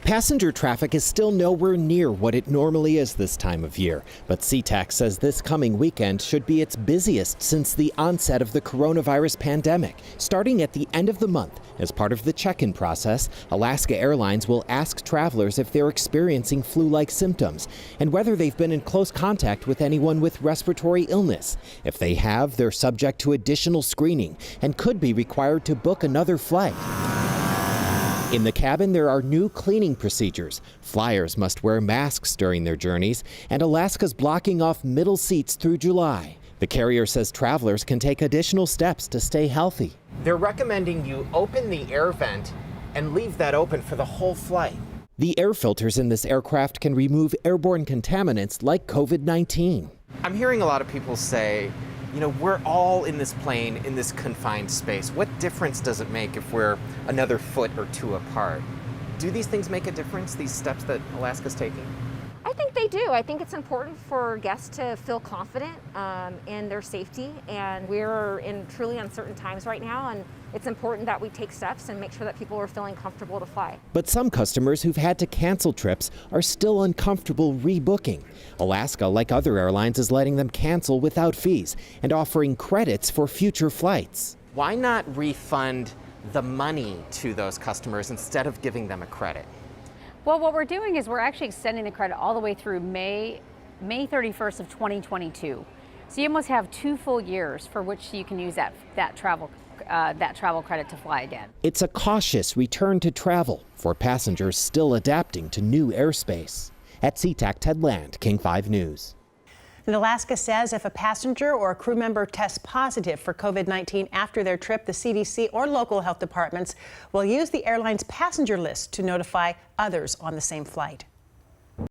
Passenger traffic is still nowhere near what it normally is this time of year, but SeaTac says this coming weekend should be its busiest since the onset of the coronavirus pandemic. Starting at the end of the month, as part of the check-in process, Alaska Airlines will ask travelers if they're experiencing flu-like symptoms and whether they've been in close contact with anyone with respiratory illness. If they have, they're subject to additional screening and could be required to book another flight. In the cabin, there are new cleaning procedures. Flyers must wear masks during their journeys, and Alaska's blocking off middle seats through July. The carrier says travelers can take additional steps to stay healthy. They're recommending you open the air vent and leave that open for the whole flight. The air filters in this aircraft can remove airborne contaminants like COVID-19. I'm hearing a lot of people say, you know, we're all in this plane in this confined space. What difference does it make if we're another foot or two apart? Do these things make a difference, these steps that Alaska's taking? I think they do. I think it's important for guests to feel confident in their safety, and we're in truly uncertain times right now, and it's important that we take steps and make sure that people are feeling comfortable to fly. But some customers who've had to cancel trips are still uncomfortable rebooking. Alaska, like other airlines, is letting them cancel without fees and offering credits for future flights. Why not refund the money to those customers instead of giving them a credit? Well, what we're doing is we're actually extending the credit all the way through May 31st of 2022. So you almost have 2 full years for which you can use that travel credit to fly again. It's a cautious return to travel for passengers still adapting to new airspace. At SeaTac, Ted Land, King 5 News. And Alaska says if a passenger or a crew member tests positive for COVID-19 after their trip, the CDC or local health departments will use the airline's passenger list to notify others on the same flight.